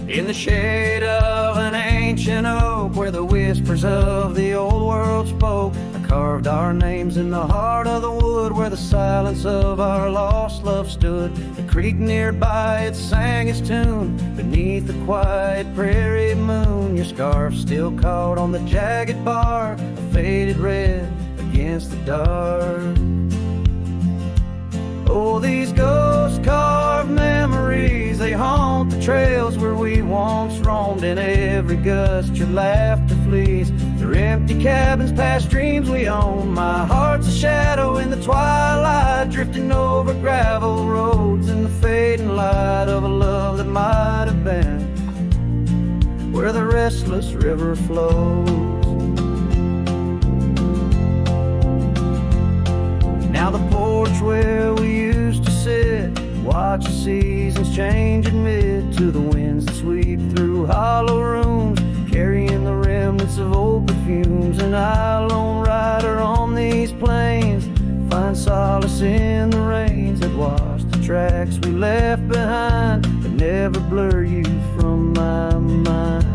In the shade of an ancient oak, where the whispers of the old world spoke, I carved our names in the heart of the wood, where the silence of our lost love stood. The creek nearby, it sang its tune beneath the quiet prairie moon. Your scarf still caught on the jagged bark, a faded red against the dark. Oh, these ghost-carved memories, they haunt the trails where we once roamed. In every gust your laughter flees through empty cabins past dreams we own. My heart's a shadow in the twilight, drifting over gravel roads in the fading light of a love that might have been where the restless river flows. Now the porch where we used to sit, watch the seasons change, admit to the winds that sweep through hollow rooms, carrying the remnants of old perfumes. And I, lone rider on these plains, find solace in the rains that wash the tracks we left behind, but never blur you from my mind.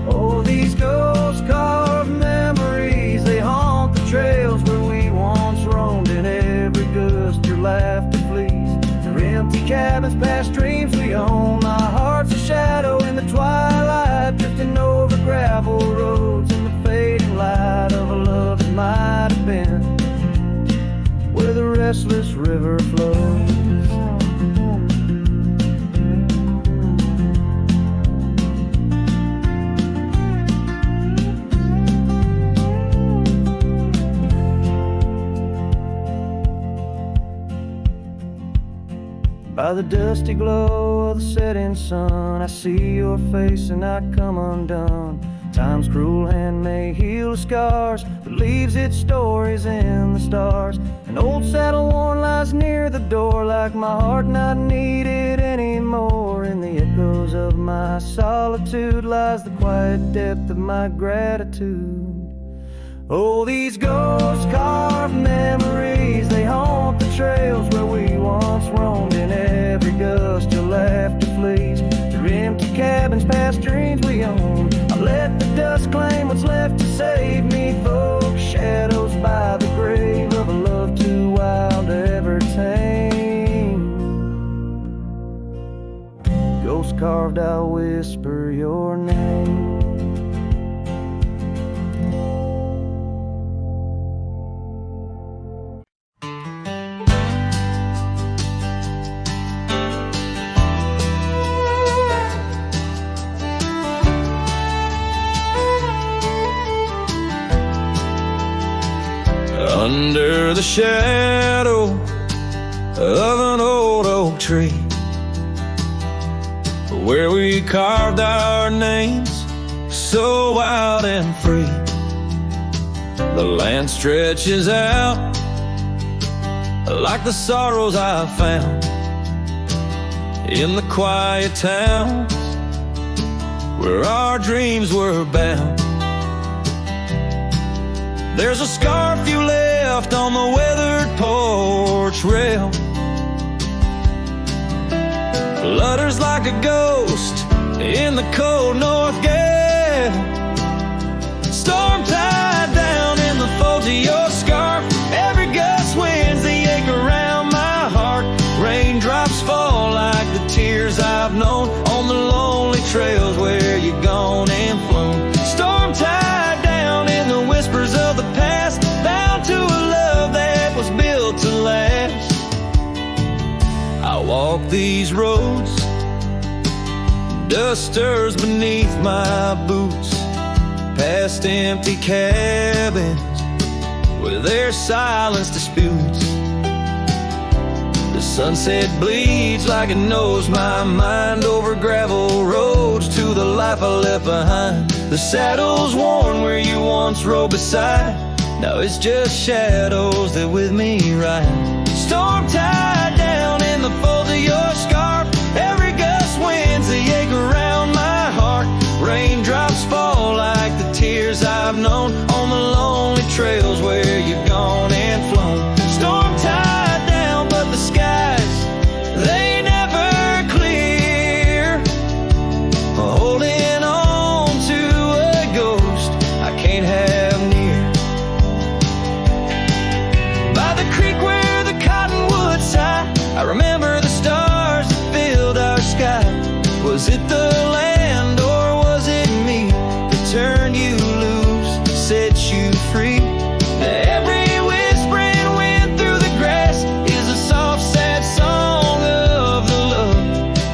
Oh, these ghost-carved memories, they haunt the trails where we once roamed. In every gust your laughter flees through empty cabins past dreams we own. My heart's a shadow in the twilight, drifting over gravel roads in the fading light of a love that might have been where the restless river flows. By the dusty glow of the setting sun, I see your face and I come undone. Time's cruel hand may heal the scars, but leaves its stories in the stars. An old saddle worn lies near the door, like my heart not needed anymore. In the echoes of my solitude lies the quiet depth of my gratitude. Oh, these ghost-carved memories, they haunt the trails where we once roamed. In every gust your laughter flees through empty cabins past dreams we own. I let the dust claim what's left to save me, folks. Shadows by the grave of a love too wild to ever tame. Ghost-carved, I'll whisper your name. Under the shadow of an old oak tree, where we carved our names so wild and free, the land stretches out like the sorrows I found in the quiet towns where our dreams were bound. There's a scarf you left on the weathered porch rail, flutters like a ghost in the cold north gale. Storm tied down in the folds of your scarf, every gust winds the ache around my heart. Raindrops fall like the tears I've known on the lonely trails where you've gone and flown. Storm tied down in the whispers of the past, bound to a love that was built to last. I walk these roads, dust stirs beneath my boots, past empty cabins where their silence disputes. The sunset bleeds like it knows my mind over gravel roads to the life I left behind. The saddle's worn where you once rode beside, now it's just shadows that with me ride. Storm tied down in the folds of your scarf, every gust winds the ache around my heart. Raindrops fall like the tears I've known on the lonely trails where you've gone and flown. Storm tied down, but the skies, they never clear. Was it the land or was it me that turned you loose, set you free? Every whispering wind through the grass is a soft, sad song of the love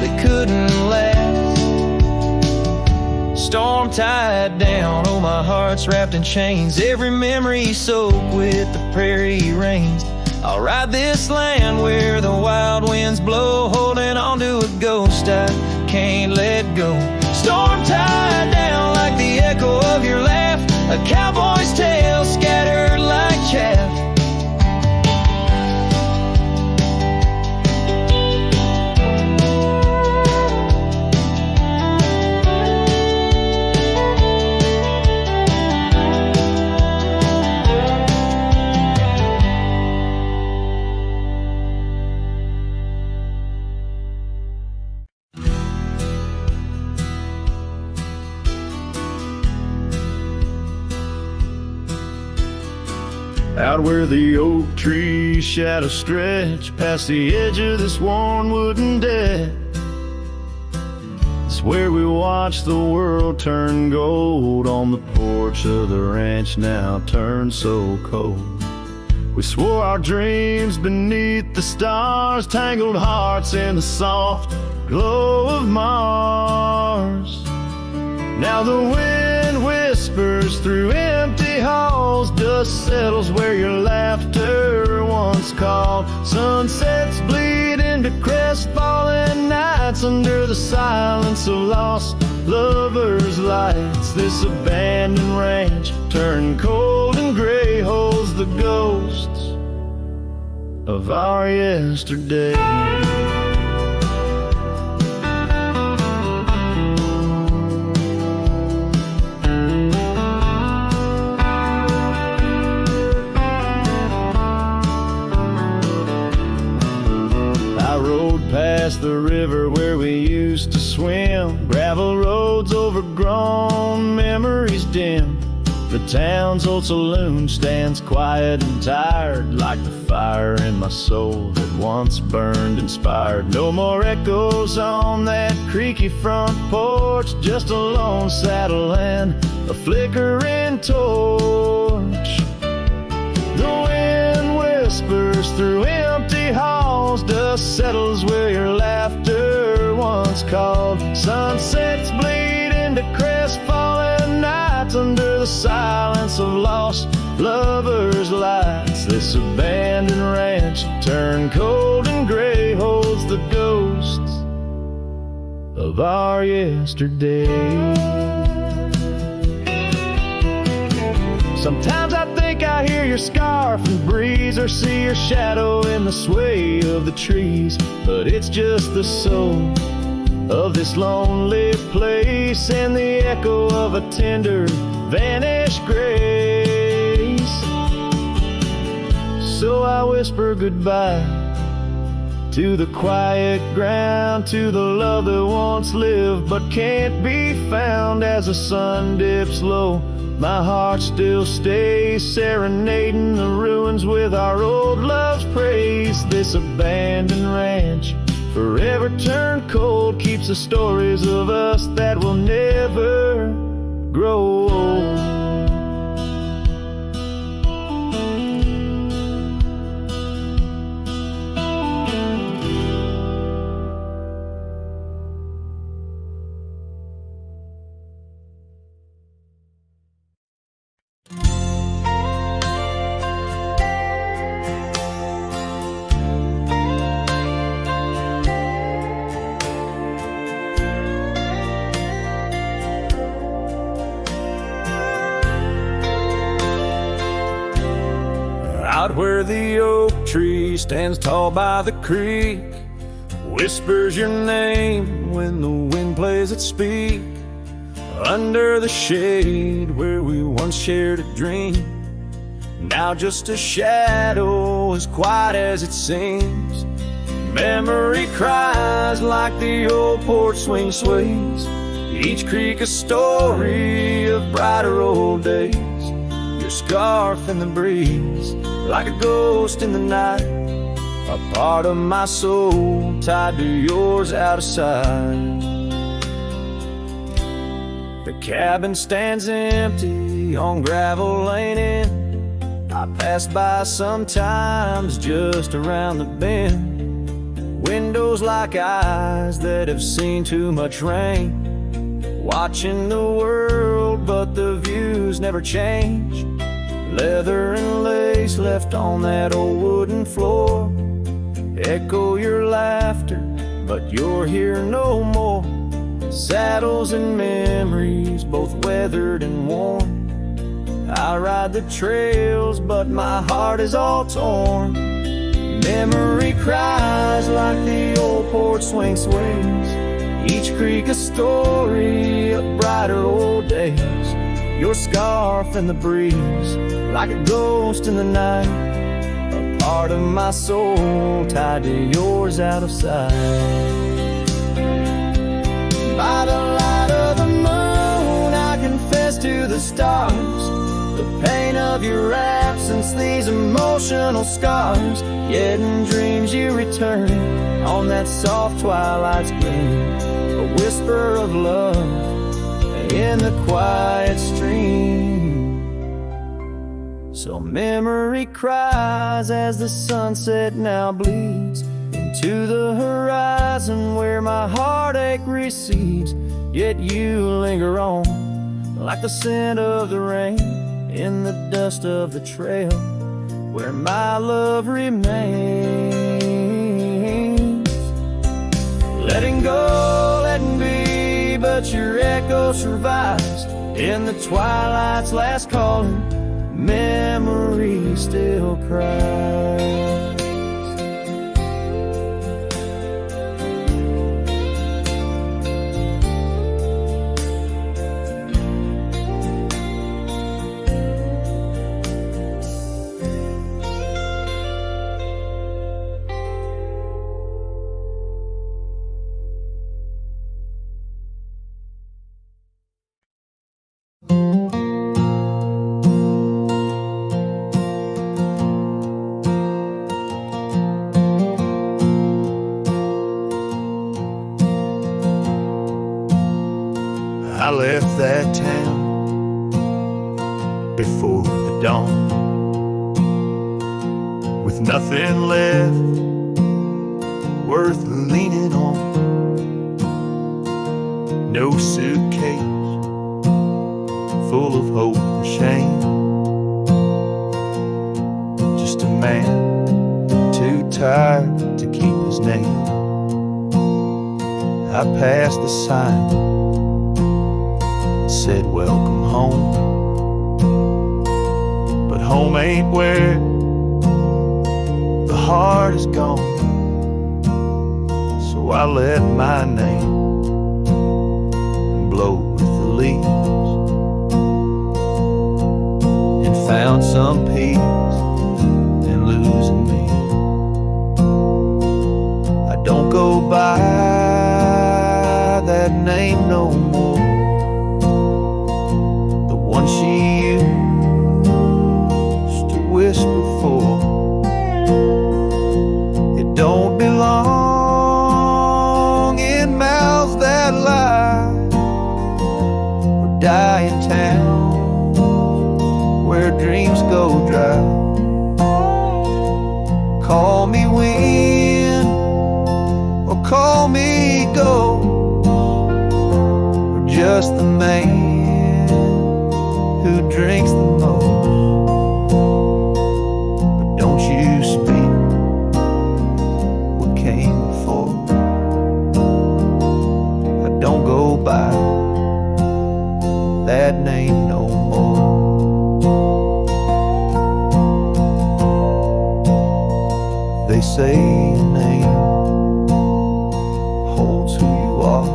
that couldn't last. Storm tied down, oh my heart's wrapped in chains, every memory soaked with the prairie rains. I'll ride this land where the wild winds blow, holding on to a ghost I can't let go. Storm tied down like the echo of your laugh, a cowboy's tale scattered like chaff. Out where the oak tree shadows stretch past the edge of this worn wooden deck, it's where we watch the world turn gold on the porch of the ranch now turned so cold. We swore our dreams beneath the stars, tangled hearts in the soft glow of Mars. Now the wind whispers through empty halls, dust settles where your laughter once called. Sunsets bleed into crestfallen nights under the silence of lost lovers' lights. This abandoned ranch turned cold and gray holds the ghosts of our yesterday. Past the river where we used to swim, gravel roads overgrown, memories dim. The town's old saloon stands quiet and tired, like the fire in my soul that once burned inspired. No more echoes on that creaky front porch, just a lone saddle and a flickering torch. The wind whispers through empty halls, dust settles where your laughter once called. Sunsets bleed into crestfallen nights under the silence of lost lovers' lights. This abandoned ranch turned cold and gray holds the ghosts of our yesterday. Sometimes I think I hear your scarf in the breeze, or see your shadow in the sway of the trees. But it's just the soul of this lonely place, and the echo of a tender vanished grace. So I whisper goodbye to the quiet ground, to the love that once lived but can't be found. As the sun dips low, my heart still stays serenading the ruins with our old love's praise. This abandoned ranch, forever turned cold, keeps the stories of us that will never grow old. Out where the oak tree stands tall by the creek, whispers your name when the wind plays its speak. Under the shade where we once shared a dream, now just a shadow as quiet as it seems. Memory cries like the old porch swing sways, each creak a story of brighter old days. Your scarf in the breeze, like a ghost in the night, a part of my soul tied to yours out of sight. The cabin stands empty on gravel lane in. I pass by sometimes just around the bend. Windows like eyes that have seen too much rain. Watching the world, but the views never change. Leather and lace left on that old wooden floor echo your laughter, but you're here no more. Saddles and memories, both weathered and worn. I ride the trails, but my heart is all torn. Memory cries like the old porch swing sways. Each creek a story of brighter old days. Your scarf in the breeze, like a ghost in the night. A part of my soul tied to yours out of sight. By the light of the moon, I confess to the stars the pain of your absence, these emotional scars. Yet in dreams you return on that soft twilight's gleam, a whisper of love in the quiet stream. So memory cries as the sunset now bleeds into the horizon where my heartache recedes. Yet you linger on like the scent of the rain in the dust of the trail where my love remains. Letting go, letting be, but your echo survives in the twilight's last calling. Memory still cries. I left that town before the dawn, with nothing left worth leaning on. No suitcase full of hope and shame, just a man too tired to keep his name. I passed the sign, said welcome home, but home ain't where the heart is gone. So I let my name blow with the leaves and found some peace in losing me. I don't go by that name no more, she used to whisper for. It don't belong in mouths that lie, or die in towns where dreams go dry. Call me wind or call me ghost, or just the man who drinks the most. But don't you speak what came before. I don't go by that name no more. They say your name holds who you are,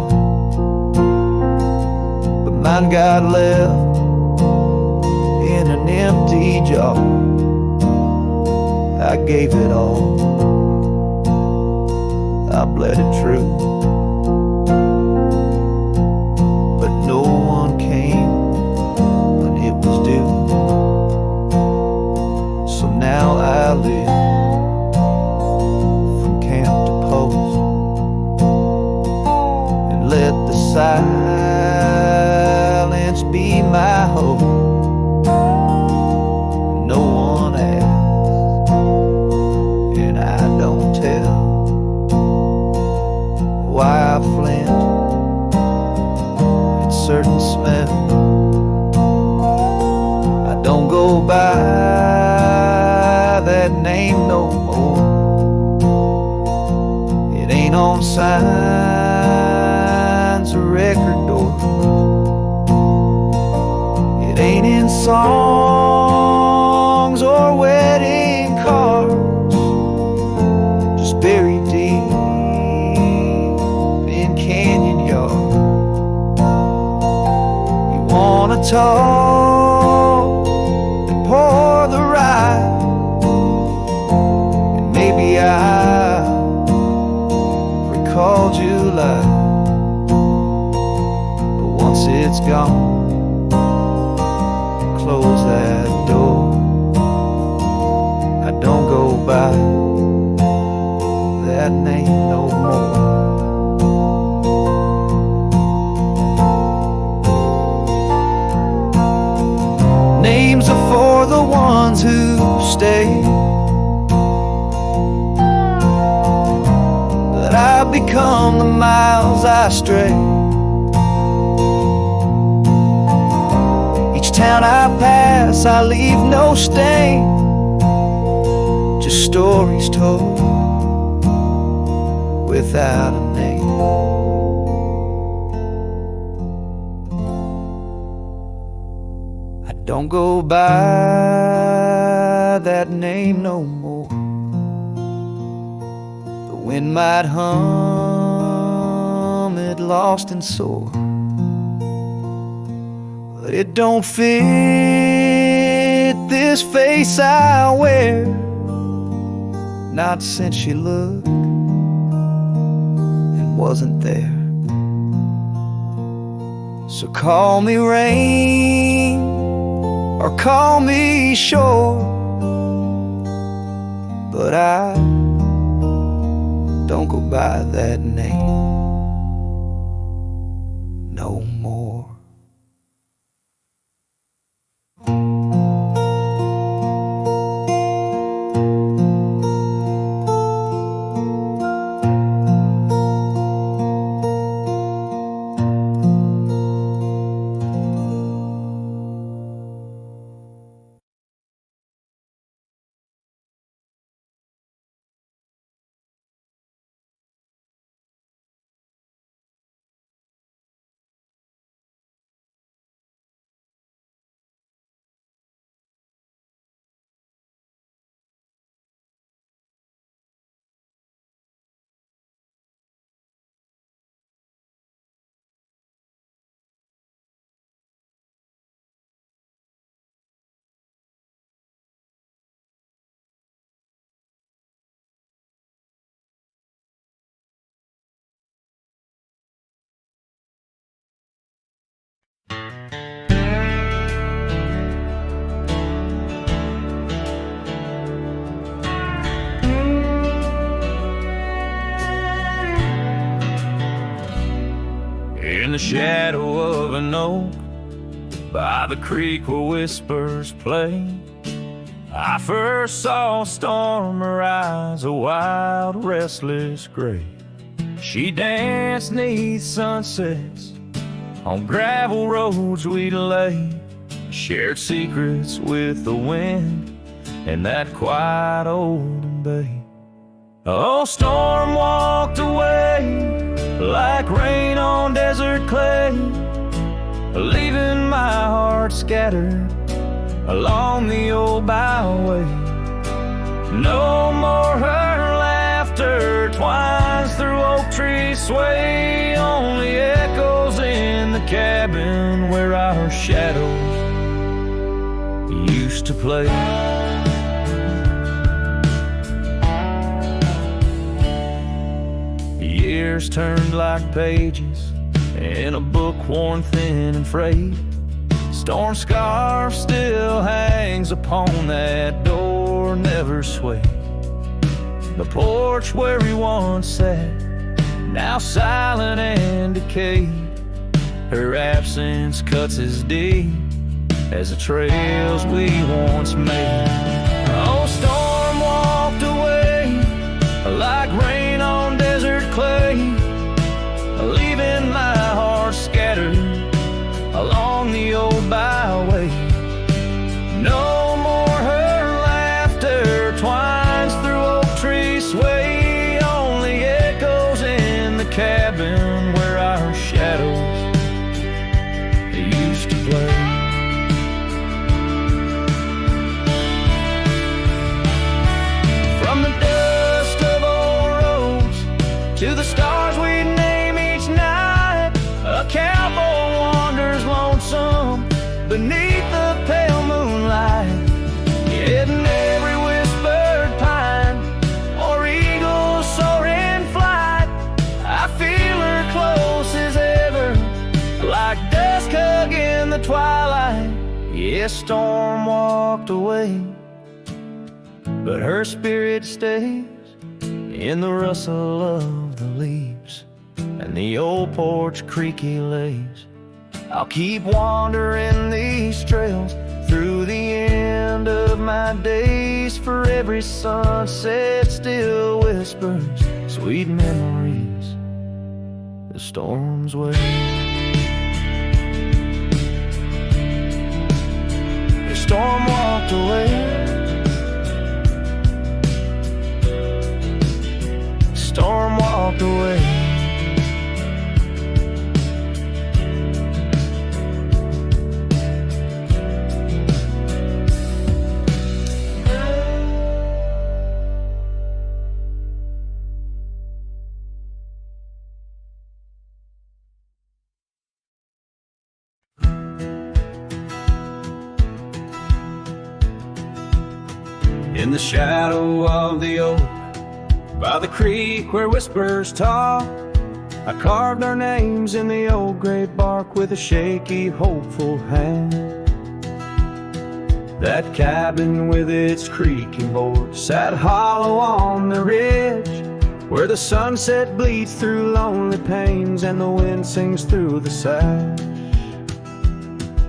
but mine got left in an empty jar. I gave it all, I bled it true, but no one came when it was due. So now I live from camp to post and let the silence neon signs, a record door. It ain't in songs or wedding cards, just buried deep in canyon yard. You wanna talk, then pour the rye, and maybe I recall July, but once it's gone, close that door. I don't go by that name no more. Names are for the ones who stay, but I've become the miles I stray. Each town I pass, I leave no stain, just stories told without a name. I don't go by that name no more. The wind might hum it lost and sore, but it don't fit this face I wear, not since she looked and wasn't there. So call me rain or call me shore, but I don't go by that name no more. In the shadow of an oak, by the creek where whispers play, I first saw a storm arise, a wild, restless gray. She danced 'neath sunsets on gravel roads we'd lay, shared secrets with the wind in that quiet old bay. Oh, storm walked away like rain on desert clay, leaving my heart scattered along the old byway. No more her laughter twines through oak tree sway, only echoes in the cabin where our shadows used to play. Years turned like pages in a book worn thin and frayed. Storm scarf still hangs upon that door, never swayed. The porch where we once sat, now silent and decayed. Her absence cuts as deep as the trails we once made. Oh, storm walked away like rain on desert clay, leaving my heart scattered along the old byway. No more her laughter twines through oak tree sway, only echoes in cabin where our shadows used to play. From the dust of old roads to the stars we name each night, a cowboy wanders lonesome beneath the pale moonlight, hidden every whispered pine or eagle soaring flight. I feel her close as ever, like dusk hugging the twilight. Yes, storm walked away, but her spirit stays in the rustle of the leaves and the old porch creaky lays. I'll keep wandering these trails through the end of my days, for every sunset still whispers sweet memories the storm's way. The storm walked away, storm walked away. In the shadow of the oak, by the creek where whispers talk, I carved our names in the old gray bark with a shaky, hopeful hand. That cabin with its creaking board sat hollow on the ridge, where the sunset bleeds through lonely panes and the wind sings through the sash.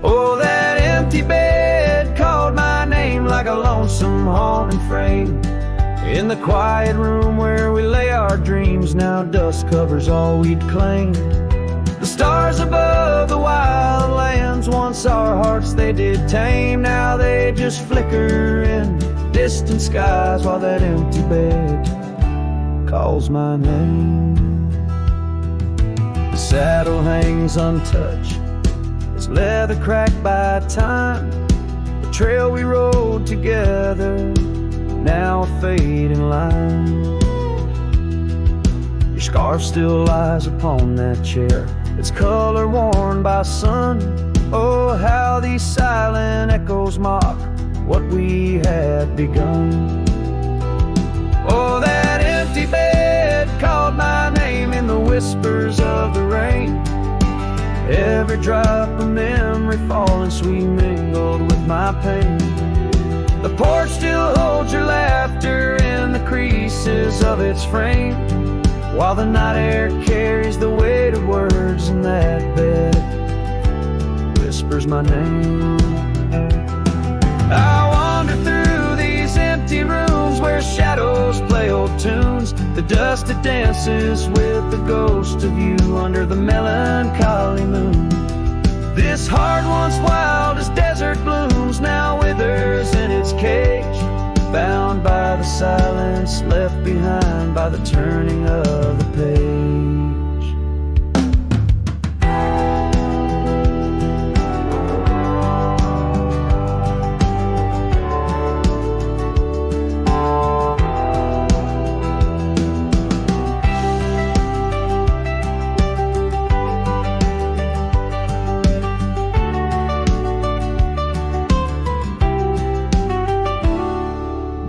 Oh, that empty bed called my name like a lonesome haunting frame. In the quiet room where we lay our dreams, now dust covers all we'd claimed. The stars above the wild lands, once our hearts they did tame, now they just flicker in distant skies while that empty bed calls my name. The saddle hangs untouched, its leather cracked by time. The trail we rode together, now a fading line. Your scarf still lies upon that chair, its color worn by sun. Oh, how these silent echoes mock what we had begun. Oh, that empty bed called my name in the whispers of the rain. Every drop of memory falling sweet mingled with my pain. The porch still holds your laughter in the creases of its frame, while the night air carries the weight of words, and that bed whispers my name. I wander through these empty rooms where shadows play old tunes. The dust that dances with the ghost of you under the melancholy moon. This heart once wild as desert blooms now withers in its cage, bound by the silence left behind by the turning of the page.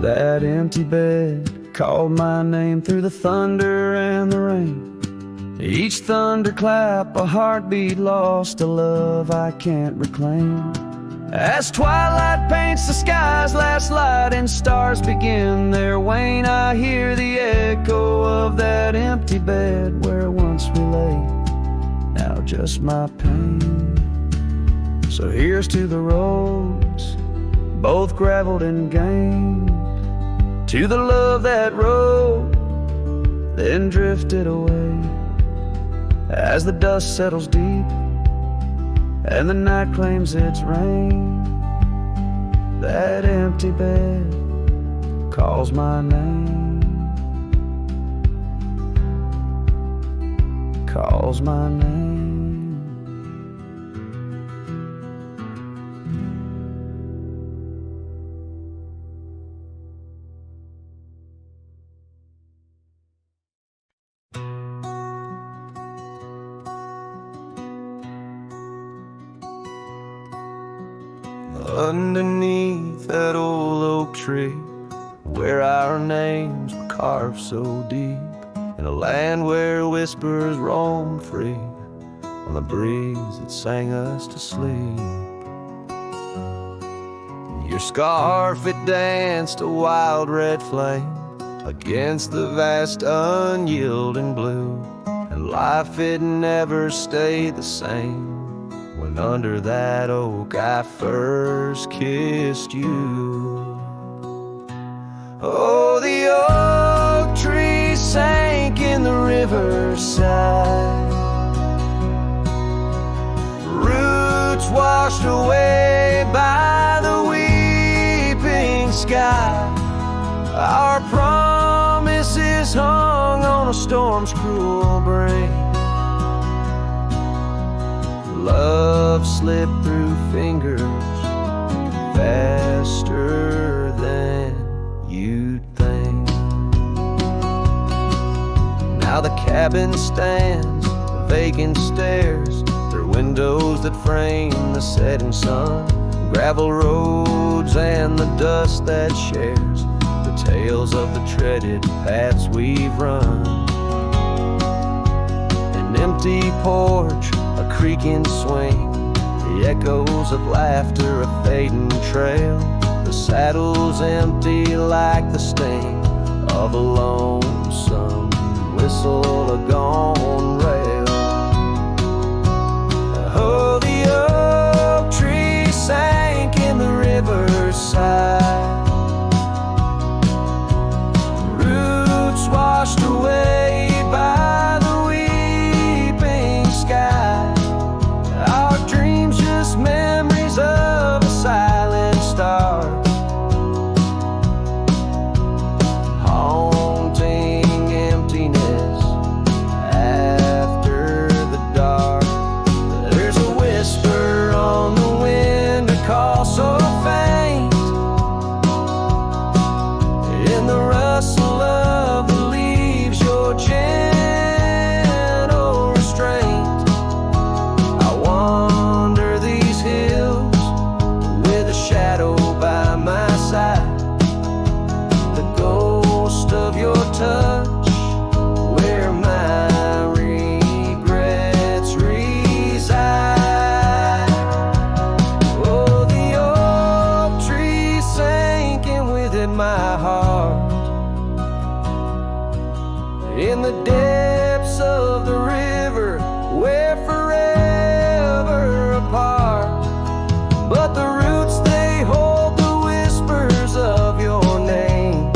That empty bed called my name through the thunder and the rain. Each thunderclap a heartbeat lost, a love I can't reclaim. As twilight paints the sky's last light and stars begin their wane, I hear the echo of that empty bed where once we lay, now just my pain. So here's to the roads, both graveled and gained, to the love that rode, then drifted away. As the dust settles deep and the night claims its reign, that empty bed calls my name. calls my name. Underneath that old oak tree, where our names were carved so deep, in a land where whispers roam free on the breeze that sang us to sleep. Your scarf, it danced a wild red flame against the vast unyielding blue, and life, it never stayed the same when under that oak I first kissed you. Oh, the oak tree sank in the riverside, roots washed away by the weeping sky. Our promises hung on a storm's cruel break. Love slipped through fingers faster than you'd think. Now the cabin stands, vacant stares through windows that frame the setting sun, gravel roads and the dust that shares the tales of the treaded paths we've run. An empty porch, a creaking swing, the echoes of laughter, a fading trail, the saddle's empty like the sting of a lonesome whistle, a gone rail. Oh, the oak tree sank in the riverside, roots washed away by the weeping sky. Our dreams just memories of a silent star, haunting emptiness after the dark. There's a whisper on the wind, a call so faint, in the rustle of the leaves, your gentle restraint. I wander these hills with a shadow by my side, the ghost of your touch where my regrets reside. Oh, the oak tree sank, and with it my heart, in the depths of the river, we're forever apart. But the roots, they hold the whispers of your name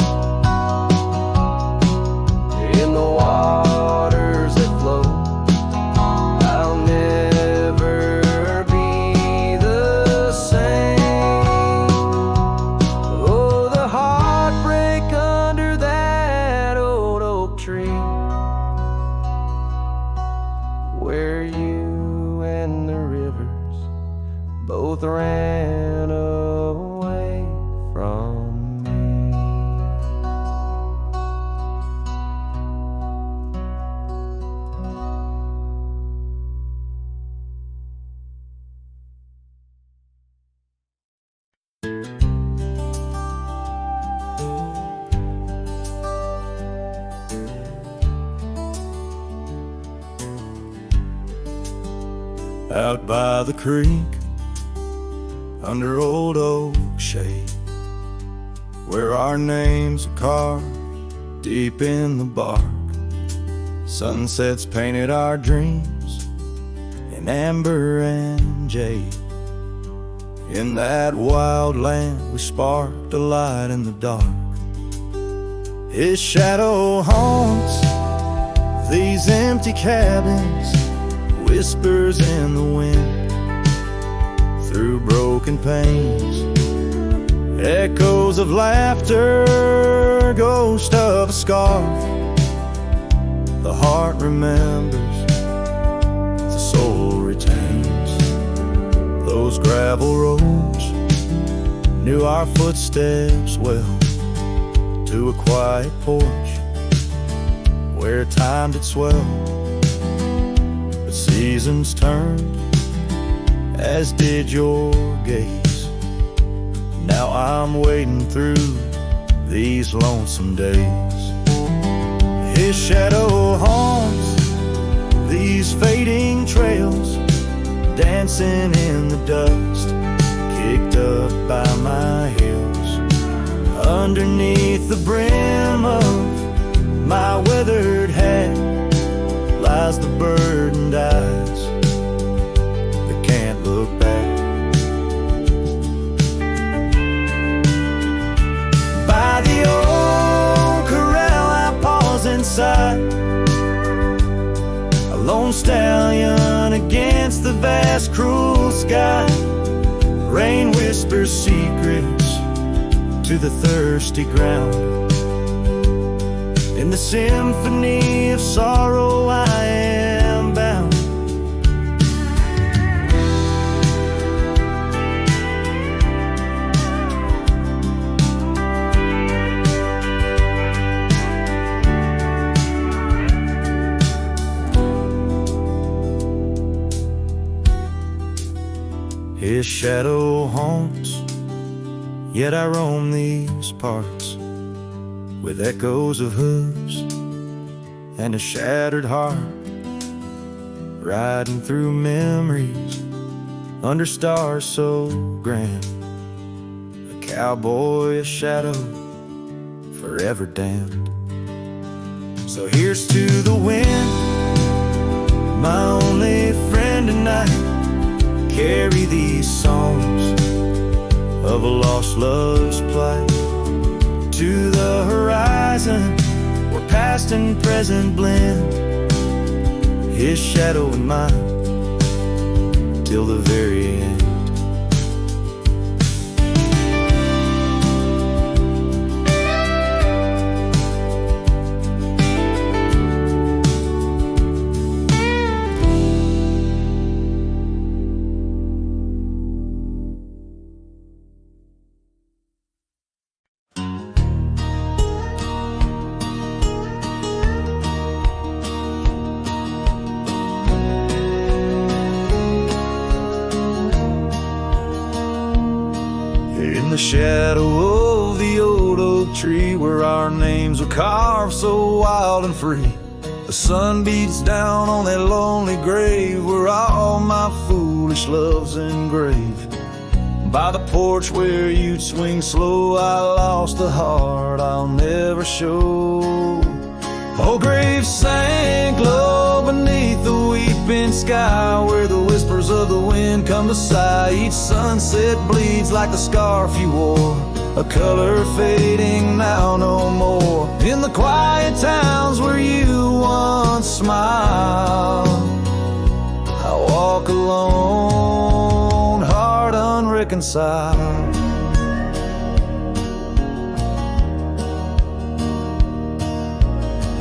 in the waters that flow. I'll never be the same. Oh, the heartbreak under that old oak tree, where you and the rivers both ran away from me. Out by the creek, under old oak shade, where our names are carved deep in the bark, sunsets painted our dreams in amber and jade. In that wild land we sparked a light in the dark. His shadow haunts these empty cabins, whispers in the wind through broken panes, echoes of laughter, ghost of a scarf. The heart remembers soul retains. Those gravel roads knew our footsteps well, to a quiet porch where time did swell. But seasons turned, as did your gaze. Now I'm wading through these lonesome days. His shadow haunts these fading trails, dancing in the dust, kicked up by my heels. Underneath the brim of my weathered hat lies the burdened eyes that can't look back. By the old corral I pause inside, a lone stallion against the vast cruel sky. Rain whispers secrets to the thirsty ground. In the symphony of sorrow I am bound. His shadow haunts, yet I roam these parts with echoes of hooves and a shattered heart, riding through memories under stars so grand. A cowboy, a shadow, forever damned. So here's to the wind, my only friend tonight. Carry these songs of a lost love's plight to the horizon, where past and present blend. His shadow and mine till the very end. In the shadow of the old oak tree, where our names were carved so wild and free, the sun beats down on that lonely grave where all my foolish love's engraved. By the porch where you'd swing slow, I lost the heart I'll never show. Oh, grave sank low beneath the weeping sky, where the whispers of the wind come to sigh. Each sunset bleeds like the scarf you wore, a color fading now no more. In the quiet towns where you once smiled, I walk alone, heart unreconciled.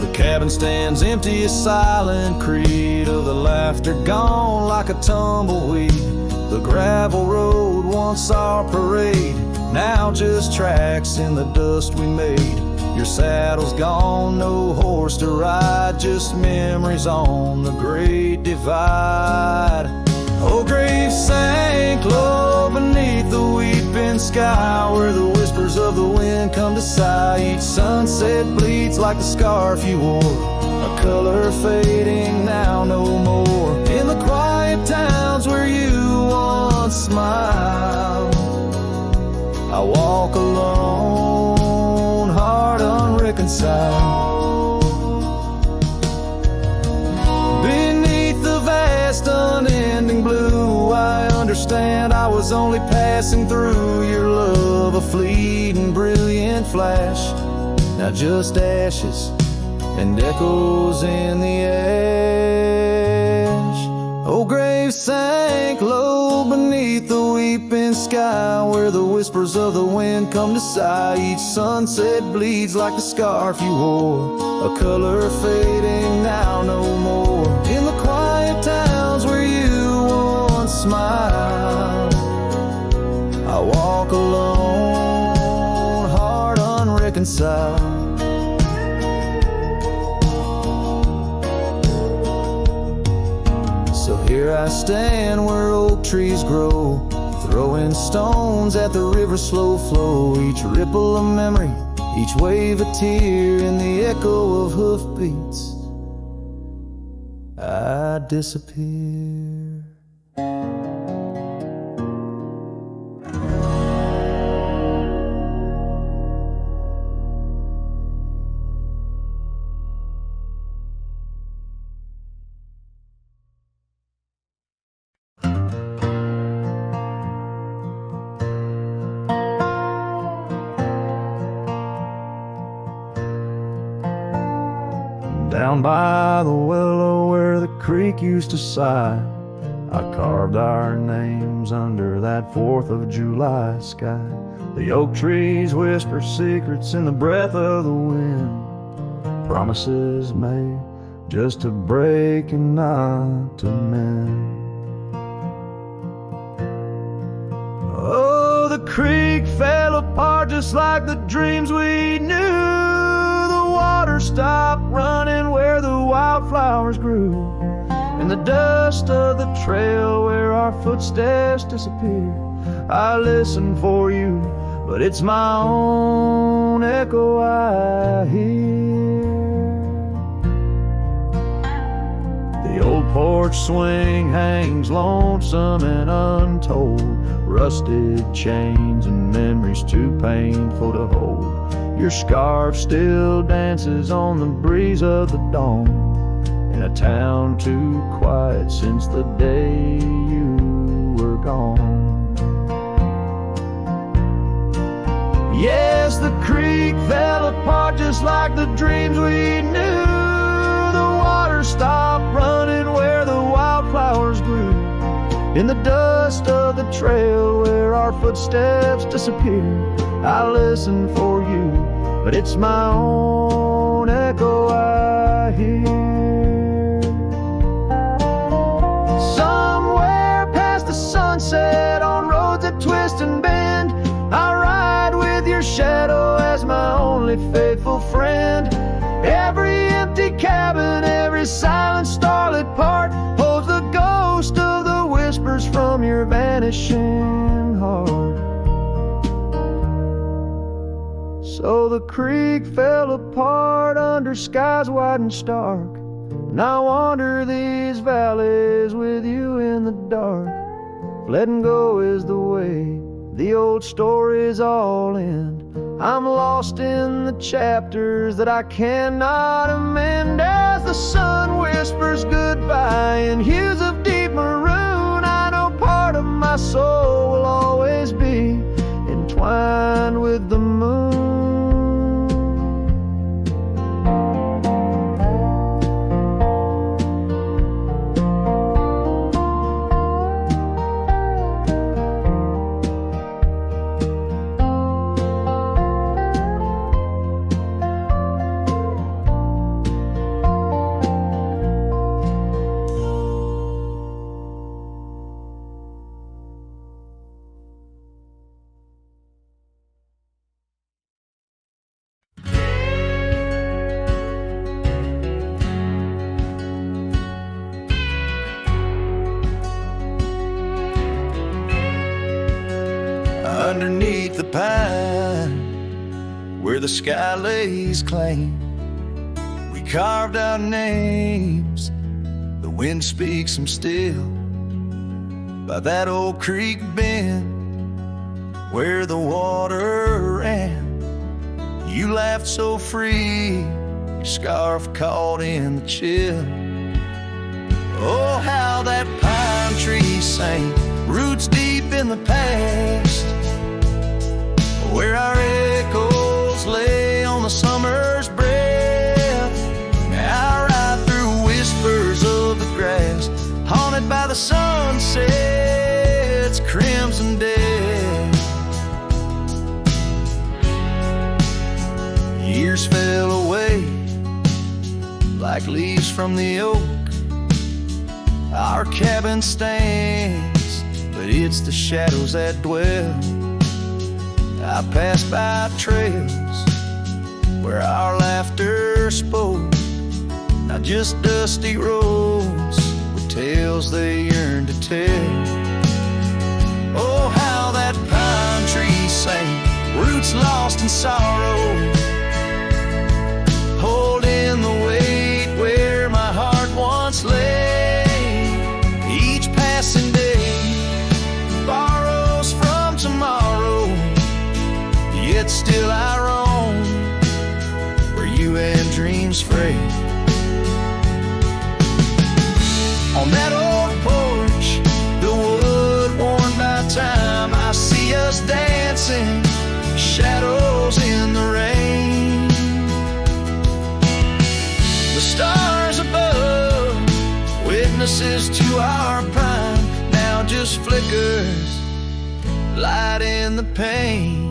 The cabin stands empty, a silent creed of the laughter gone like a tumbleweed. The gravel road, once our parade, now just tracks in the dust we made. Your saddle's gone, no horse to ride, just memories on the great divide. Oh, grave sank low beneath the weeping sky, where the whispers of the wind come to sigh. Each sunset bleeds like the scarf you wore, a color fading now no more. In the quiet towns where you once smiled, I walk alone, heart unreconciled. Beneath the vast unending blue, I understand I was only passing through. Your love a fleeting brilliant flash, now just ashes and echoes in the ash. Oh, grave sank low beneath the weeping sky, where the whispers of the wind come to sigh. Each sunset bleeds like the scarf you wore, a color fading now no more. In the quiet towns where I stand where oak trees grow, throwing stones at the river's slow flow. Each ripple a memory, each wave a tear, in the echo of hoofbeats I disappear. Down by the willow where the creek used to sigh, I carved our names under that 4th of July sky. The oak trees whisper secrets in the breath of the wind, promises made just to break and not to mend. Oh, the creek fell apart just like the dreams we knew. The water stopped running where the wildflowers grew, in the dust of the trail where our footsteps disappear. I listen for you, but it's my own echo I hear. The old porch swing hangs lonesome and untold, rusted chains and memories too painful to hold. Your scarf still dances on the breeze of the dawn, in a town too quiet since the day you were gone. Yes, the creek fell apart just like the dreams we knew. The water stopped running where the wildflowers grew, in the dust of the trail where our footsteps disappear. I listen for you, but it's my own echo I hear. Somewhere past the sunset, on roads that twist and bend, I ride with your shadow as my only faithful friend. Every empty cabin, every silent starlit part holds the ghost of the whispers from your vanishing heart. So the creek fell apart under skies wide and stark, and I wander these valleys with you in the dark. Letting go is the way the old stories all end. I'm lost in the chapters that I cannot amend. As the sun whispers goodbye in hues of deep maroon, I know part of my soul will always be entwined with the moon. Underneath the pine, where the sky lays claim, we carved our names. The wind speaks them still. By that old creek bend, where the water ran, you laughed so free, your scarf caught in the chill. Oh, how that pine tree sang, roots deep in the past, where our echoes lay on the summer's breath. Now I ride through whispers of the grass, haunted by the sunset's crimson death. Years fell away like leaves from the oak. Our cabin stands, but it's the shadows that dwell. I pass by trails where our laughter spoke, not just dusty roads with tales they yearn to tell. Oh, how that pine tree sang, roots lost in sorrow, holding the weight where my heart once lay. Each passing day borrows from tomorrow, yet still I roam where you and dreams fray. On that old porch, the wood worn by time, I see us dancing, shadows in the rain. The stars above, witnesses to our prime, now just flickers, light in the pain.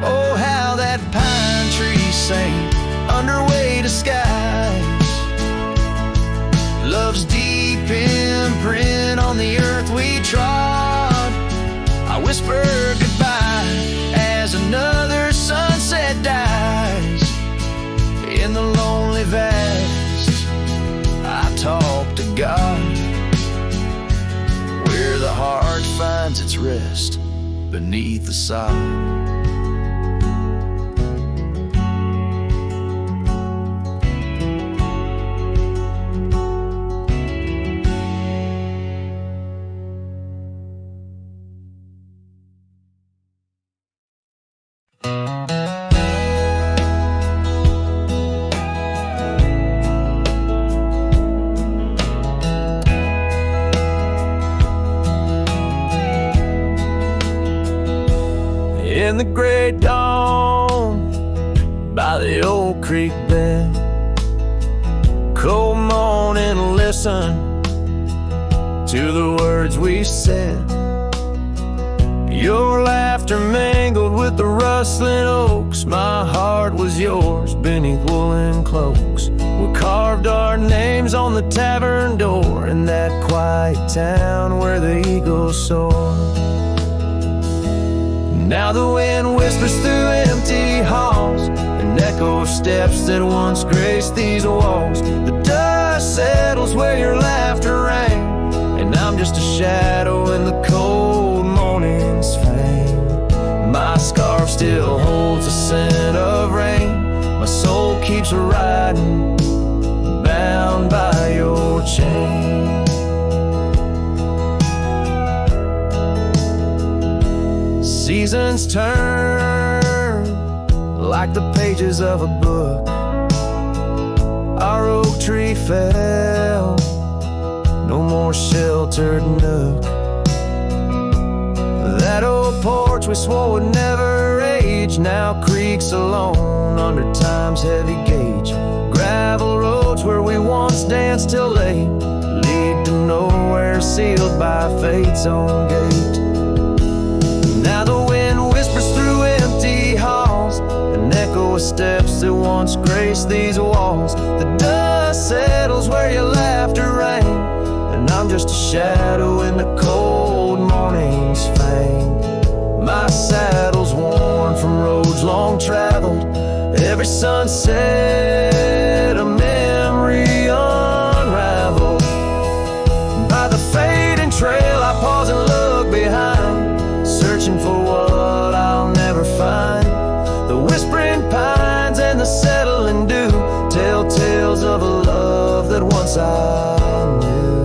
Oh, how that pine tree sang under weight of skies, love's deep imprint on the earth we trod. I whisper goodbye as another sunset dies. In the lonely vast, I talk to God, where the heart finds its rest beneath the sod. In the gray dawn, by the old creek bed, cold morning, listen to the words we said. Your laughter mingled with the rustling oaks. My heart was yours beneath woolen cloaks. We carved our names on the tavern door in that quiet town where the eagles soar. Now the wind whispers through empty halls, an echo of steps that once graced these walls. The dust settles where your laughter rang, and I'm just a shadow in the cold morning's fang. My scarf still holds the scent of rain. My soul keeps riding, bound by your chain. Seasons turn like the pages of a book. Our oak tree fell, no more sheltered nook. That old porch we swore would never age now creaks alone under time's heavy gauge. Gravel roads where we once danced till late lead to nowhere, sealed by fate's own gate. Now the wind whispers through empty halls, an echo of steps that once graced these walls. The dust settles where your laughter rang, and I'm just a shadow in the cold morning's fang. My saddle's worn from roads long traveled, every sunset a memory unraveled. By the fading trail I pause and look behind, searching for what I'll never find. The whispering pines and the settling dew tell tales of a love that once I knew.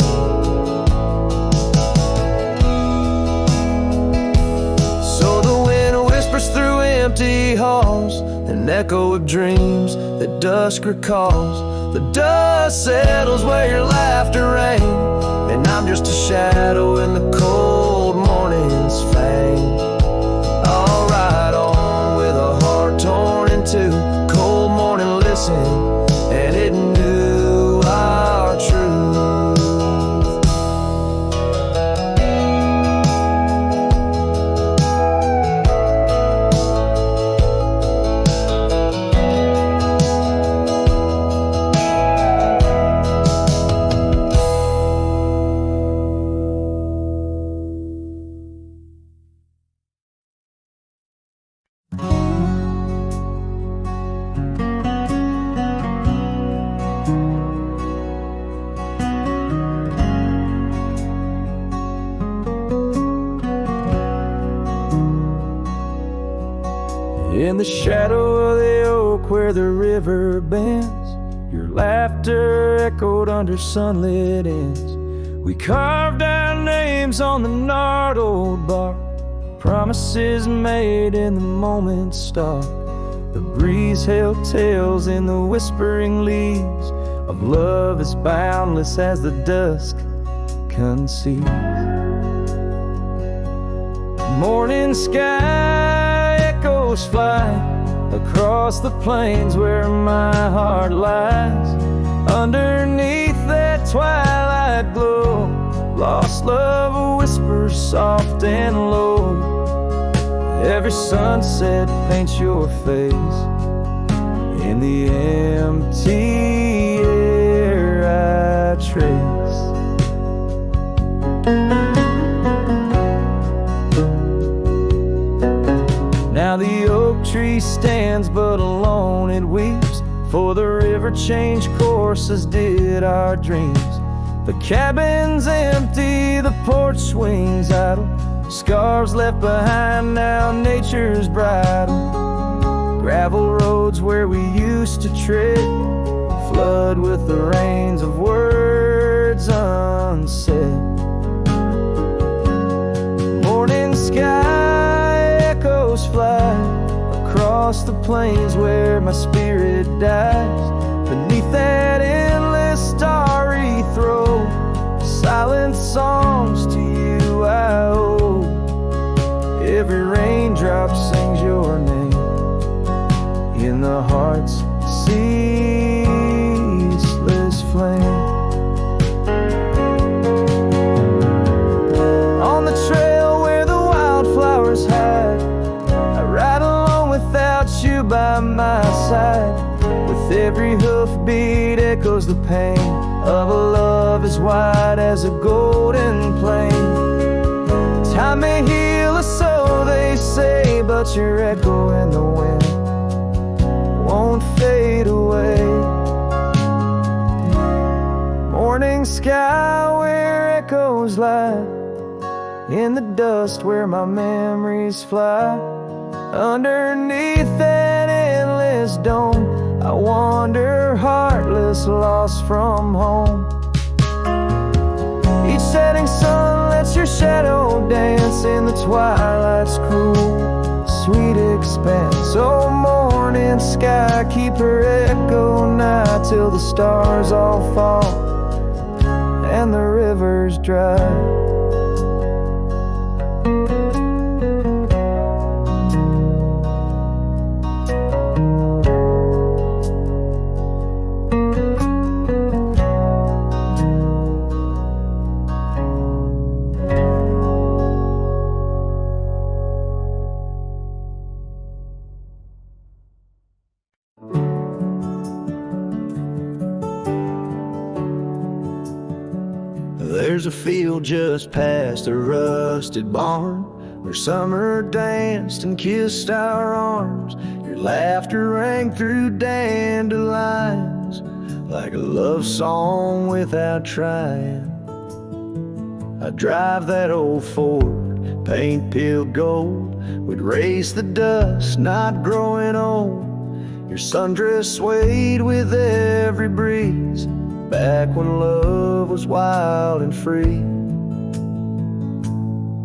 So the wind whispers through empty halls, an echo of dreams that dusk recalls. The dust settles where your laughter rang, and I'm just a shadow in the cold morning's fang. I'll ride on with a heart torn in two. Cold morning listened, and it knew our truth. In the shadow of the oak where the river bends, your laughter echoed under sunlit ends. We carved our names on the gnarled old bark, promises made in the moment's start. The breeze held tales in the whispering leaves of love as boundless as the dusk conceives. Morning sky echoes fly across the plains where my heart lies. Underneath that twilight glow, lost love whispers soft and low. Every sunset paints your face in the empty air I trace. Now the oak tree stands but alone it weeps, for the river changed courses did our dreams. The cabin's empty, the porch swings idle, scars left behind now nature's bridle. Gravel roads where we used to tread flood with the rains of words unsaid. Morning sky echoes fly across the plains where my spirit dies. Beneath that endless starry throe, silent songs to you I owe. Every raindrop sings your name in the heart's ceaseless flame. On the trail where the wildflowers hide, I ride along without you by my side. With every hoofbeat echoes the pain of a love as wide as a golden plain. Time may heal us, so they say, but your echo in the wind won't fade away. Morning sky where echoes lie, in the dust where my memories fly. Underneath that endless dome, I wander heartless, lost from home. Each setting sun lets your shadow dance in the twilight's cool, sweet expanse. Oh, morning sky, keep her echo nigh till the stars all fall and the rivers dry. There's a field just past a rusted barn where summer danced and kissed our arms. Your laughter rang through dandelions like a love song without trying. I'd drive that old Ford, paint peeled gold, we'd race the dust, not growing old. Your sundress swayed with every breeze, back when love was wild and free.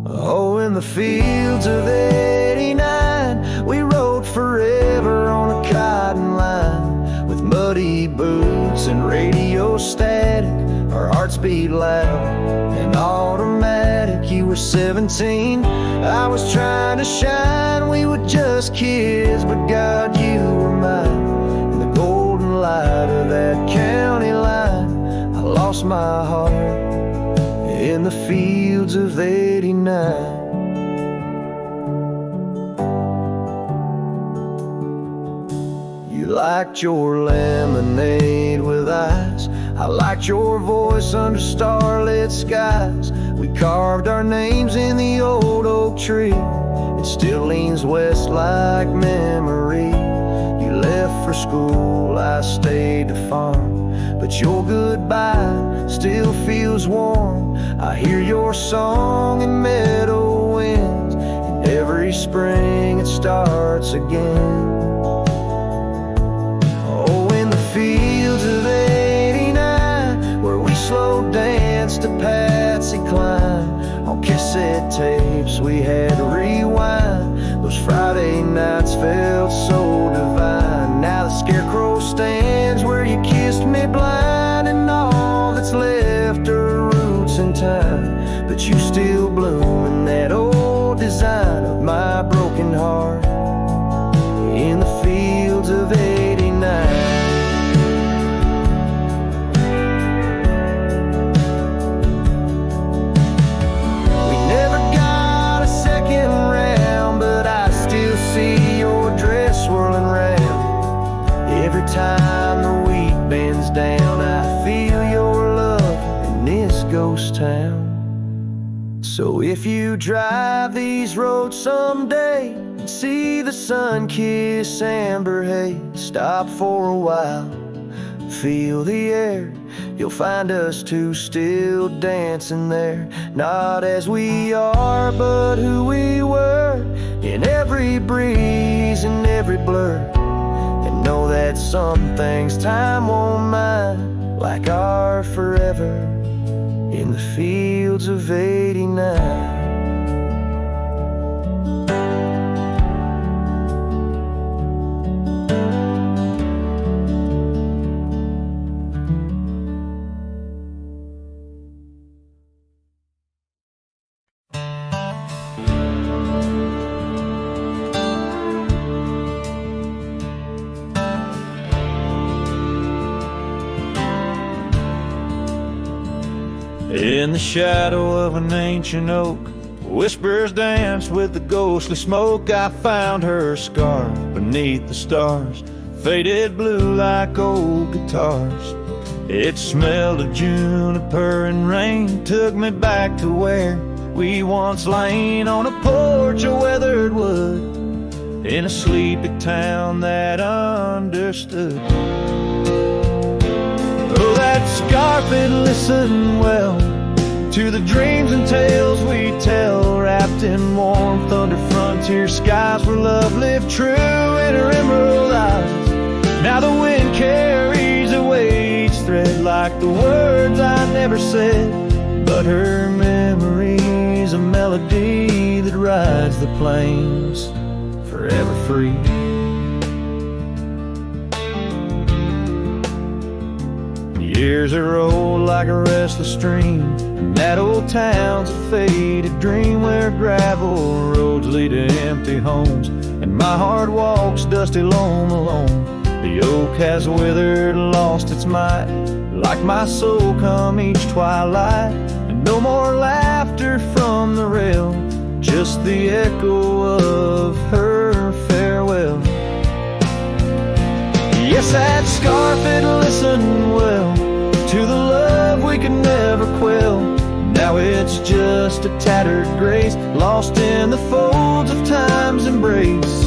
Oh, in the fields of '89, we rode forever on a cotton line. With muddy boots and radio static, our hearts beat loud and automatic. You were 17, I was trying to shine. We were just kids, but God, you were mine. In the golden light of that county line, I lost my heart in the fields of '89. You liked your lemonade with ice, I liked your voice under starlit skies. We carved our names in the old oak tree, it still leans west like memory. You left for school, I stayed to farm, but your goodbye still feels warm. I hear your song in meadow winds, and every every spring it starts again. Oh, in the fields of '89, where we slow danced to Patsy Cline. On cassette tapes we had to rewind. Those Friday nights felt so divine. Now the Scarecrow stands where you kissed me blind, and all that's left are roots in time. But you still bloom in that old design of my broken heart in the fields of '89. Time the wheat bends down, I feel your love in this ghost town. So if you drive these roads someday and see the sun-kissed amber haze, stop for a while, feel the air. You'll find us two still dancing there, not as we are, but who we were, in every breeze and every blur. Know that some things time won't mind, like our forever in the fields of '89. In the shadow of an ancient oak, whispers dance with the ghostly smoke. I found her scarf beneath the stars, faded blue like old guitars. It smelled of juniper and rain, took me back to where we once lain on a porch of weathered wood, in a sleepy town that understood. Oh, that scarf, it listened well to the dreams and tales we tell, wrapped in warmth under frontier skies where love lived true in her emerald eyes. Now the wind carries away each thread like the words I never said, but her memory's a melody that rides the plains forever free. Years are rolled like a restless stream, and that old town's a faded dream where gravel roads lead to empty homes, and my heart walks dusty lone alone. The oak has withered, lost its might, like my soul come each twilight. And no more laughter from the rail, just the echo of her farewell. Yes, that scarf, it listened well to the love we could never quell. Now it's just a tattered grace, lost in the folds of time's embrace,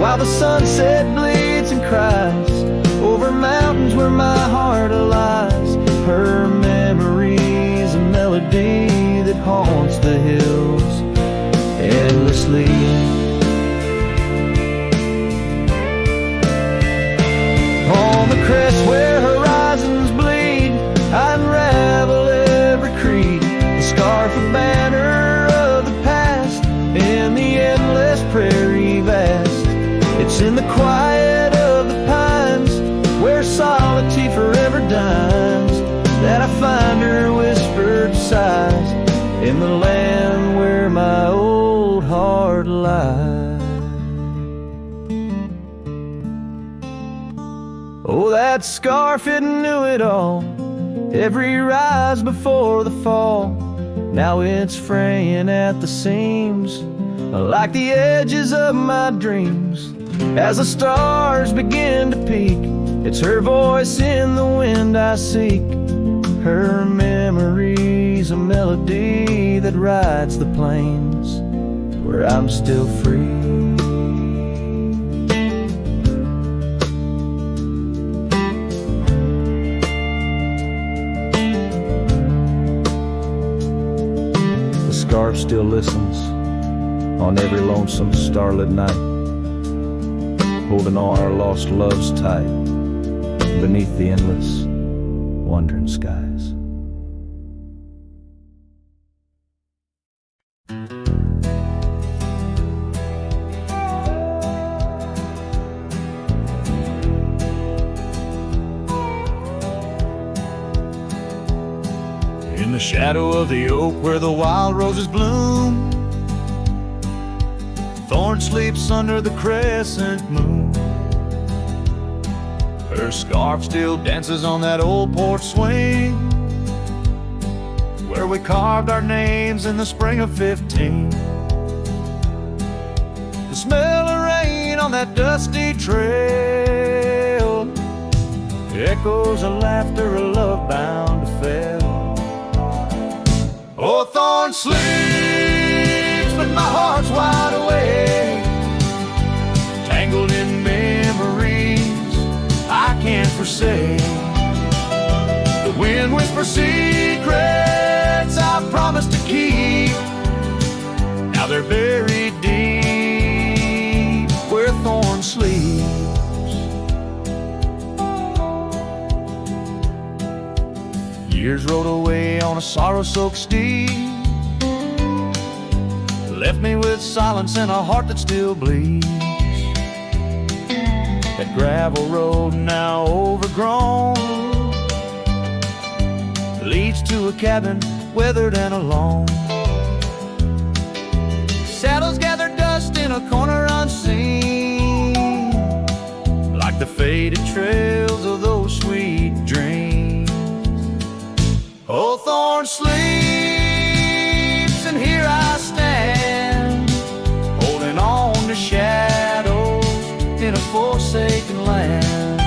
while the sunset bleeds and cries over mountains where my heart lies. Her memory's a melody that haunts the hills endlessly. On the crest where horizons bleed, I unravel every creed, the scarf, a banner of the past, in the endless prairie vast. It's in the quiet of the pines, where solitude forever dines, that I find her whispered sighs, in the land where my old heart lies. Oh, that scarf, it knew it all, every rise before the fall. Now it's fraying at the seams, like the edges of my dreams. As the stars begin to peak, it's her voice in the wind I seek. Her memory's a melody that rides the plains where I'm still free. The scarf still listens on every lonesome starlit night, holding all our lost loves tight beneath the endless, wandering skies. In the shadow of the oak where the wild roses bloom, Thorn sleeps under the crescent moon. Her scarf still dances on that old porch swing where we carved our names in the spring of 15. The smell of rain on that dusty trail echoes of laughter, a love bound to fail. Oh, Thorn sleeps, but my heart's wide awake, tangled in memories I can't forsake. The wind whispers secrets I promised to keep. Now they're buried deep where Thorn sleeps. Years rode away on a sorrow-soaked steed, left me with silence and a heart that still bleeds. That gravel road now overgrown leads to a cabin weathered and alone. Saddles gather dust in a corner unseen, like the faded trails of those sweet dreams. Oh, Thorn sleeps, and here I stand, holding on to shadows in a forsaken land.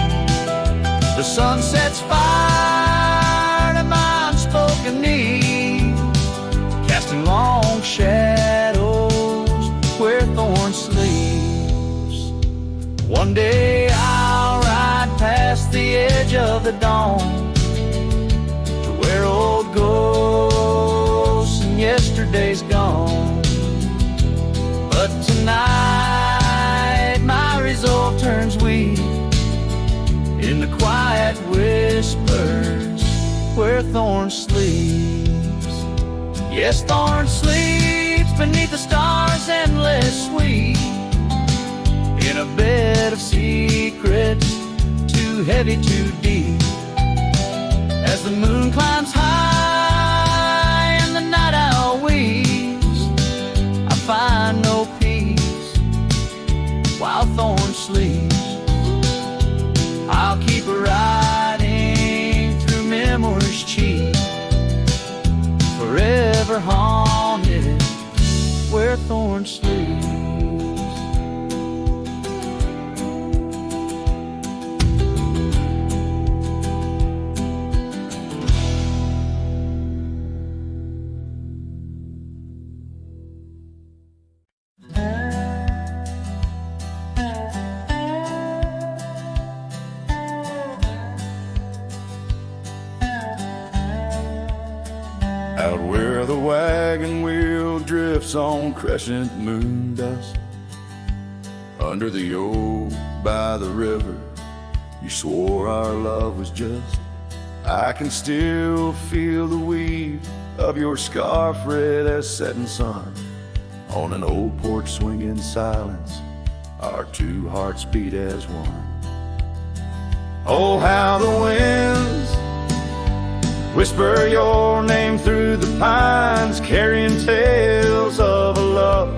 The sun sets fire to my unspoken need, casting long shadows where Thorn sleeps. One day I'll ride past the edge of the dawn, where old ghosts and yesterday's gone. But tonight my resolve turns weak in the quiet whispers where Thorn sleeps. Yes, Thorn sleeps beneath the stars endless sweet, in a bed of secrets too heavy, too deep. As the moon climbs high and the night owl weeps, I find no peace while Thorn sleeps. I'll keep riding through memories cheap, forever haunted where Thorn sleeps. Out where the wagon wheel drifts on crescent moon dust, under the oak by the river, you swore our love was just. I can still feel the weave of your scarf red as setting sun on an old porch swing in silence, our two hearts beat as one. Oh, how the winds whisper your name through the pines, carrying tales of a love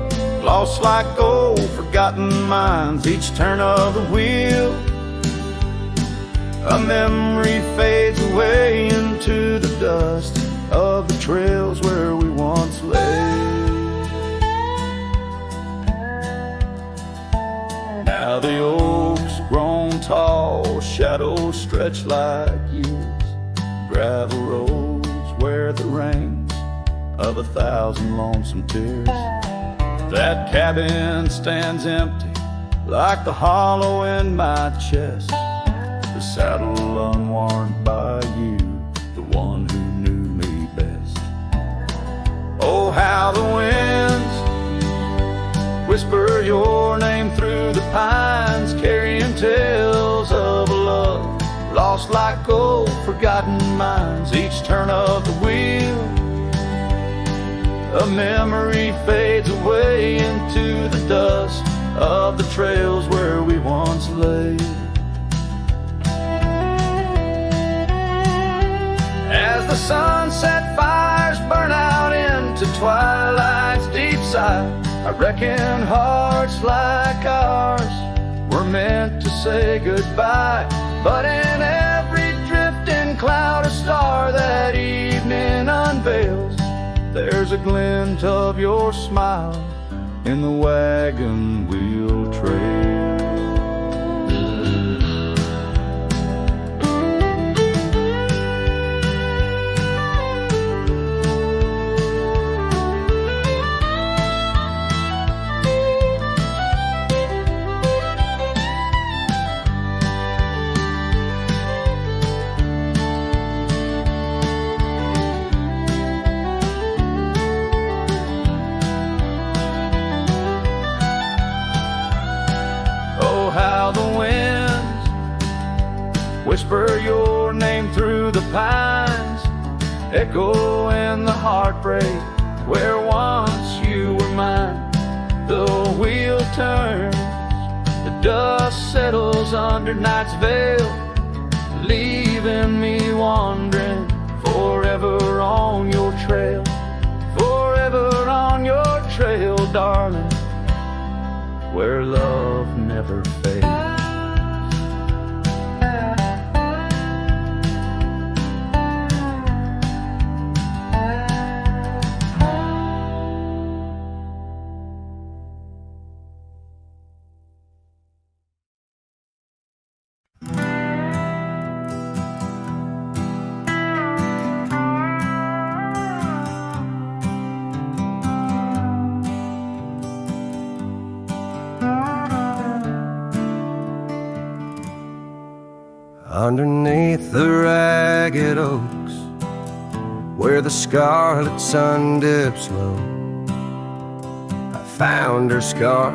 lost like old forgotten mines. Each turn of the wheel, a memory fades away into the dust of the trails where we once lay. Now the oaks grown tall, shadows stretch like years, gravel roads where the rains of 1,000 lonesome tears. That cabin stands empty like the hollow in my chest, the saddle unworn by you, the one who knew me best. Oh, how the winds Whisper your name through the pines, carrying tales of a love lost like gold, forgotten mines. Each turn of the wheel, a memory fades away into the dust of the trails where we once lay. As the sunset fires burn out into twilight's deep side, I reckon hearts like ours were meant to say goodbye. But in every drifting cloud, a star that evening unveils, there's a glint of your smile in the wagon wheel trail. How the winds whisper your name through the pines, echo in the heartbreak where once you were mine. The wheel turns, the dust settles under night's veil, leaving me wandering forever on your trail, forever on your trail, darling, where love never fades. Underneath the ragged oaks, where the scarlet sun dips low, I found her scarf,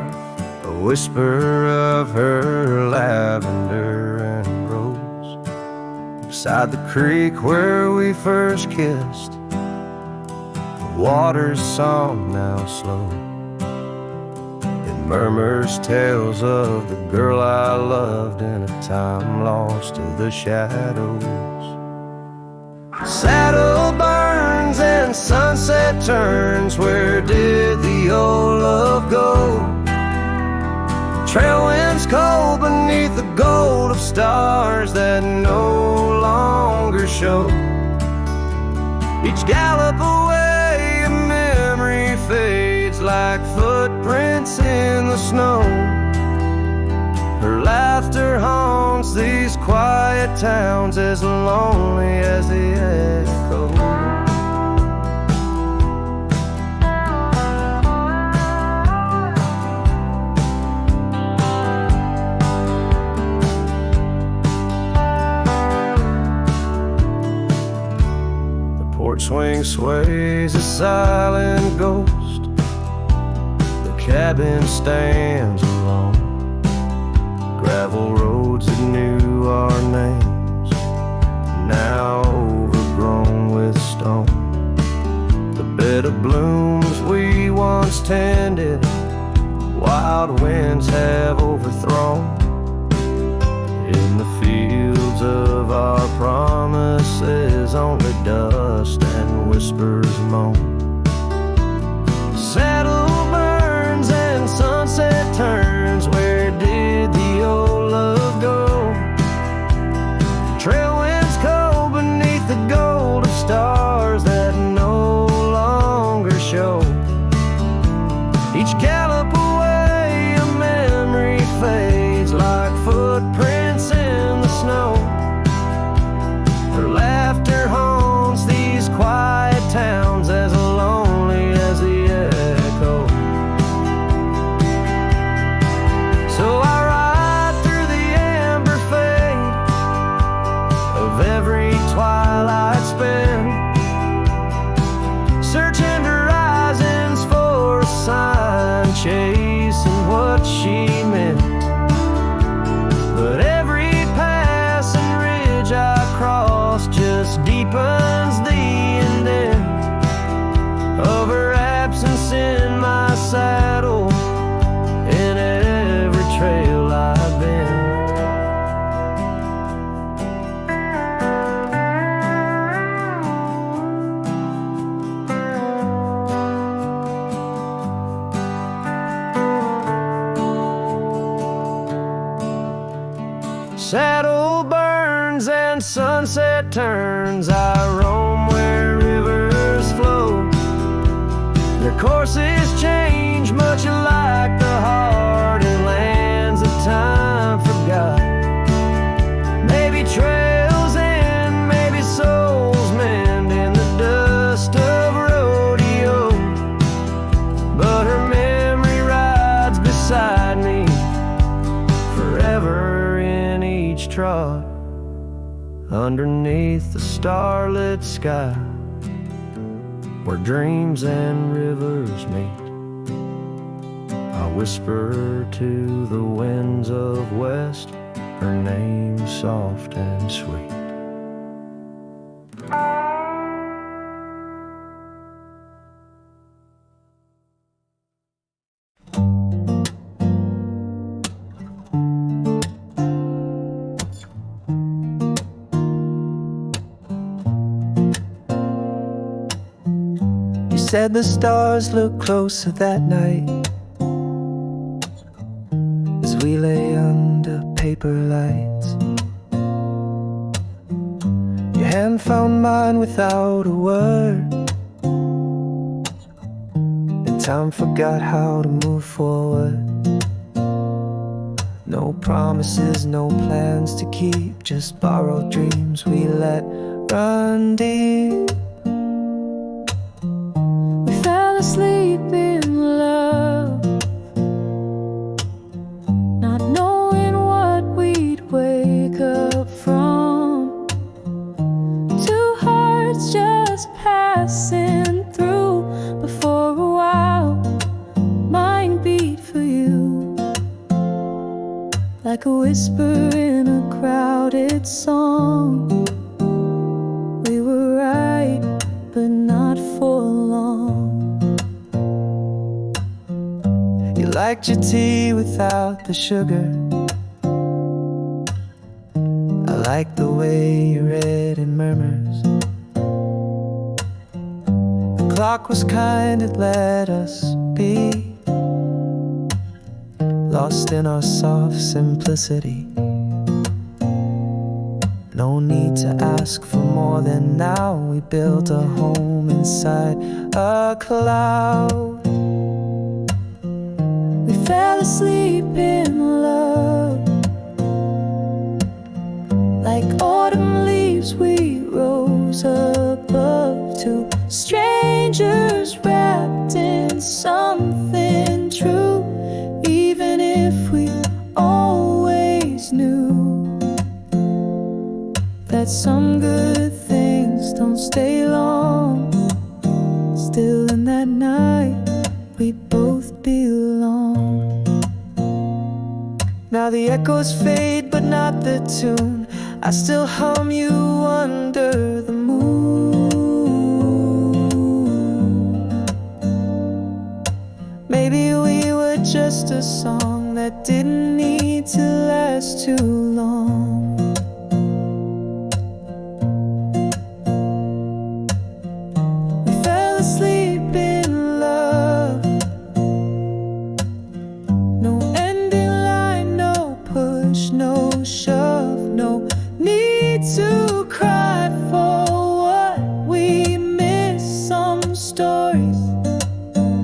a whisper of her lavender and rose. Beside the creek where we first kissed, the water's song now slow, it murmurs tales of the girl I loved in a time lost to the shadows. Saddle burns and sunset turns, where did the old love go? Trail winds cold beneath the gold of stars that no longer show. Each gallop away, a memory fades like footprints in the snow. Her laughter haunts these quiet towns, as lonely as the echo. The porch swing sways a silent ghost, the cabin stands alone. Gravel roads that knew our names, now overgrown with stone. The bed of blooms we once tended, wild winds have overthrown. In the fields of our promises, only dust and whispers moan. Saddle burns and sunset turns, where did the old love go? Trail winds cold beneath the gold of stars that no longer show. Each gallop away, a memory fades like footprints in the snow. Her laughter haunts these quiet towns, as lonely as the echo. saddle burns and sunset turns, I roam where rivers flow. Their courses change, much like the heart in lands that time forgot. Maybe trails end, maybe souls mend in the dust of rodeo, but her memory rides beside me forever in each trot, underneath the starlit sky, where dreams and rivers meet. I whisper to the winds of west, her name soft and sweet. Said the stars looked closer that night as we lay under paper lights. Your hand found mine without a word, and time forgot how to move forward. No promises, no plans to keep, just borrowed dreams we let run deep. Asleep in love, not knowing what we'd wake up from. Two hearts just passing through, but for a while mine beat for you, like a whisper in a crowded song. We were right, but not for long. You liked your tea without the sugar. I liked the way you read in murmurs. The clock was kind, it let us be lost in our soft simplicity. No need to ask for more than now. We built a home inside a cloud. Fell asleep in love, like autumn leaves we rose above. Two strangers wrapped in something true, even if we always knew that some good things don't stay long. Still in that night we both belong. Now the echoes fade, but not the tune. I still hum you under the moon. Maybe we were just a song that didn't need to last too long. We fell asleep in love. No shove, no need to cry for what we miss. Some stories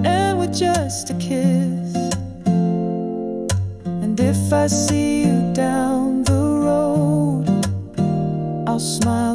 end with just a kiss. And if I see you down the road, I'll smile